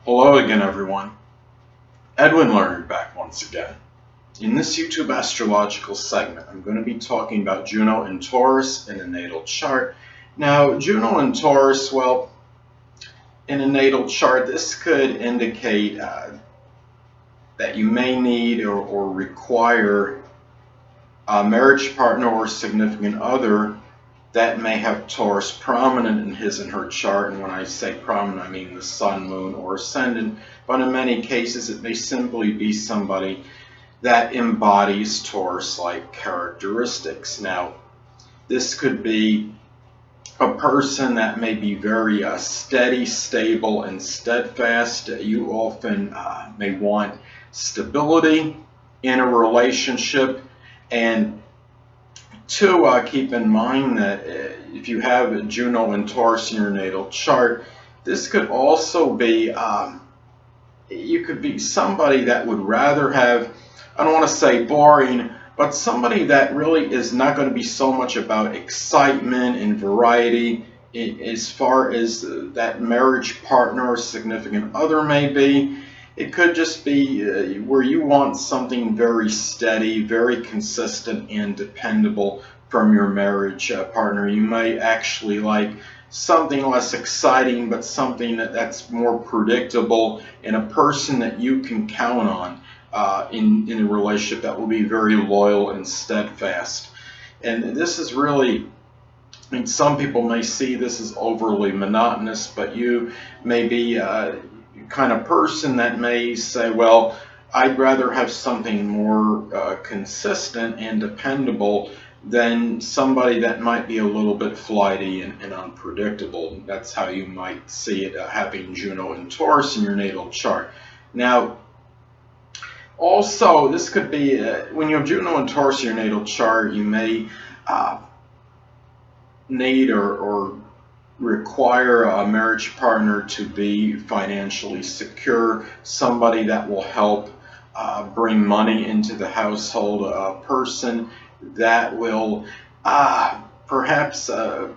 Hello again, everyone. Edwin Learnard back once again. In this YouTube astrological segment, I'm going to be talking about Juno in Taurus in a natal chart. Now, Juno in Taurus, well, in a natal chart, this could indicate that you may need or require a marriage partner or significant other that may have Taurus prominent in his and her chart. And when I say prominent, I mean the sun, moon, or ascendant. But in many cases, it may simply be somebody that embodies Taurus-like characteristics. Now, this could be a person that may be very steady, stable, and steadfast. You often may want stability in a relationship, and to keep in mind that if you have Juno in Taurus in your natal chart, this could also be, you could be somebody that would rather have, I don't want to say boring, but somebody that really is not going to be so much about excitement and variety as far as that marriage partner or significant other may be. It could just be where you want something very steady, very consistent, and dependable from your marriage partner. You may actually like something less exciting, but something that's more predictable, and a person that you can count on in a relationship that will be very loyal and steadfast. And this is really, I mean, some people may see this as overly monotonous, but you may be kind of person that may say, well, I'd rather have something more consistent and dependable than somebody that might be a little bit flighty and unpredictable. That's how you might see it having Juno in Taurus in your natal chart. Now, also, this could be when you have Juno in Taurus in your natal chart, you may need or require a marriage partner to be financially secure, somebody that will help bring money into the household, a person that will perhaps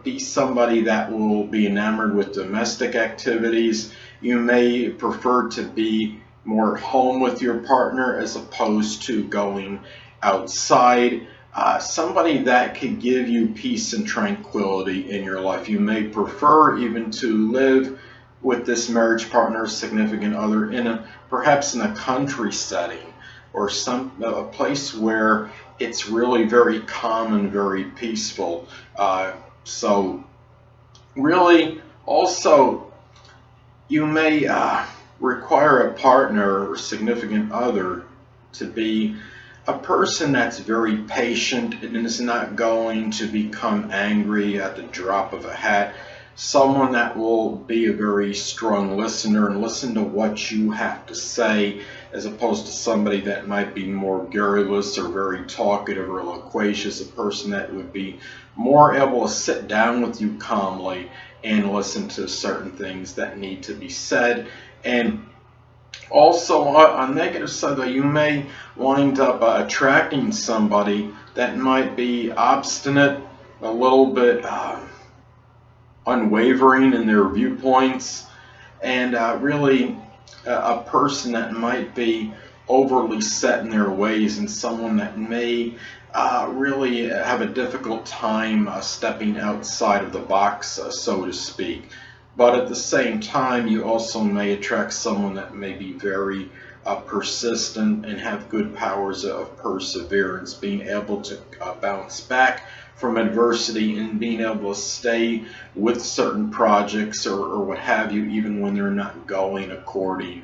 be somebody that will be enamored with domestic activities. You may prefer to be more at home with your partner as opposed to going outside. Somebody that could give you peace and tranquility in your life. You may prefer even to live with this marriage partner, significant other, perhaps in a country setting or a place where it's really very calm and very peaceful. So really, also, you may require a partner or significant other to be a person that's very patient and is not going to become angry at the drop of a hat. Someone that will be a very strong listener and listen to what you have to say, as opposed to somebody that might be more garrulous or very talkative or loquacious. A person that would be more able to sit down with you calmly and listen to certain things that need to be said. And also, on negative side, though, you may wind up attracting somebody that might be obstinate, a little bit unwavering in their viewpoints, and really a person that might be overly set in their ways, and someone that may really have a difficult time stepping outside of the box, so to speak. But at the same time, you also may attract someone that may be very persistent and have good powers of perseverance, being able to bounce back from adversity and being able to stay with certain projects or what have you, even when they're not going according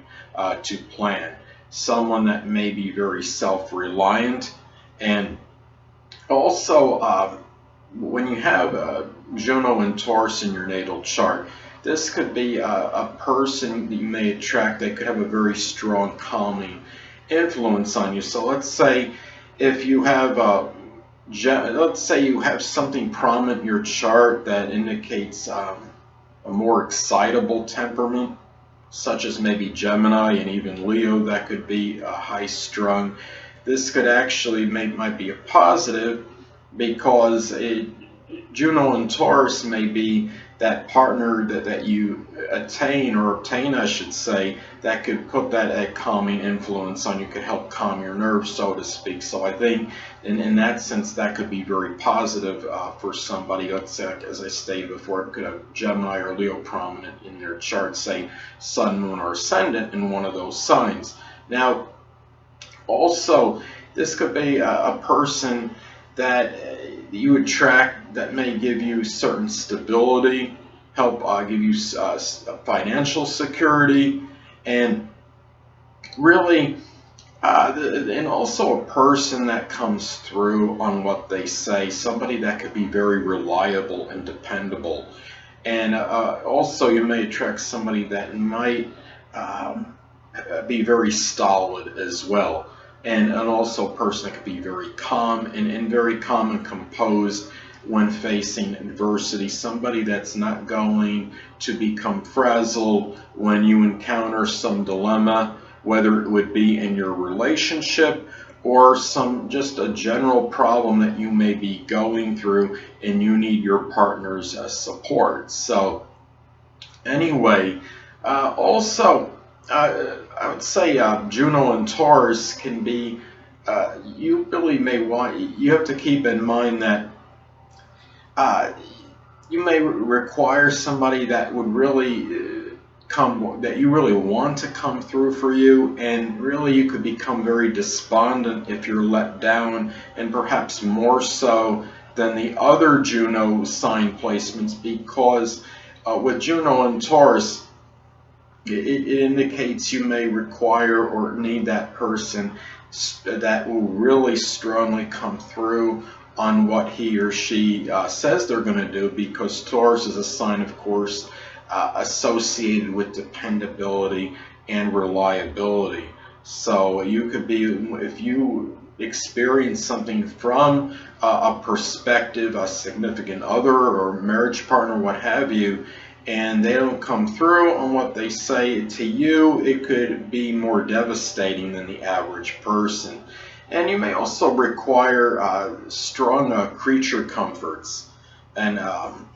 to plan. Someone that may be very self-reliant. And also, when you have Juno in Taurus in your natal chart, this could be a person that you may attract that could have a very strong calming influence on you. So let's say if you have let's say you have something prominent in your chart that indicates a more excitable temperament, such as maybe Gemini and even Leo, that could be high strung. This could actually might be a positive, because Juno in Taurus may be that partner that you obtain, I should say, that could put that calming influence on you, could help calm your nerves, so to speak. So I think in that sense that could be very positive for somebody. Let's say, as I stated before, it could have Gemini or Leo prominent in their chart, say Sun, Moon, or Ascendant in one of those signs. Now, also, this could be a person that you attract that may give you certain stability, help give you financial security, and really, and also a person that comes through on what they say, somebody that could be very reliable and dependable. And also, you may attract somebody that might be very stolid as well. And also a person that could be very calm and very calm and composed when facing adversity. Somebody that's not going to become frazzled when you encounter some dilemma, whether it would be in your relationship or just a general problem that you may be going through and you need your partner's support. So anyway, also I would say Juno and Taurus can be, you really may you have to keep in mind that you may require somebody that would really that you really want to come through for you, and really you could become very despondent if you're let down, and perhaps more so than the other Juno sign placements, because with Juno and Taurus, it indicates you may require or need that person that will really strongly come through on what he or she says they're going to do, because Taurus is a sign, of course, associated with dependability and reliability. So you could be, if you experience something from a perspective, a significant other or marriage partner, what have you, and they don't come through on what they say to you, it could be more devastating than the average person. And you may also require strong creature comforts and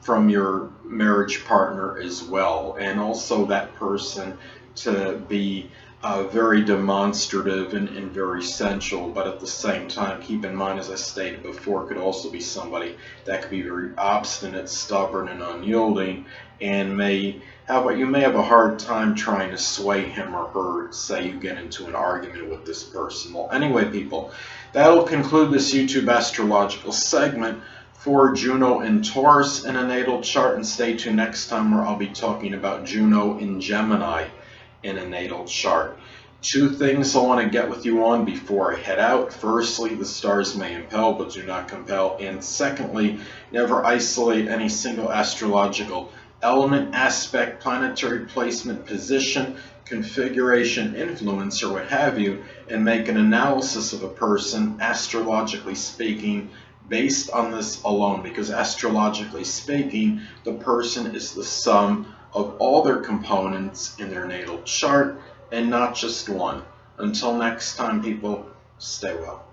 from your marriage partner as well, and also that person to be very demonstrative and very sensual, but at the same time, keep in mind, as I stated before, could also be somebody that could be very obstinate, stubborn, and unyielding, and you may have a hard time trying to sway him or her. Say you get into an argument with this person. Well, anyway, people, that'll conclude this YouTube astrological segment for Juno in Taurus in a natal chart, and stay tuned next time where I'll be talking about Juno in Gemini in a natal chart. Two things I want to get with you on before I head out. Firstly, the stars may impel but do not compel. And secondly, never isolate any single astrological element, aspect, planetary placement, position, configuration, influence, or what have you, and make an analysis of a person, astrologically speaking, based on this alone, because astrologically speaking, the person is the sum of all their components in their natal chart and not just one. Until next time, people, stay well.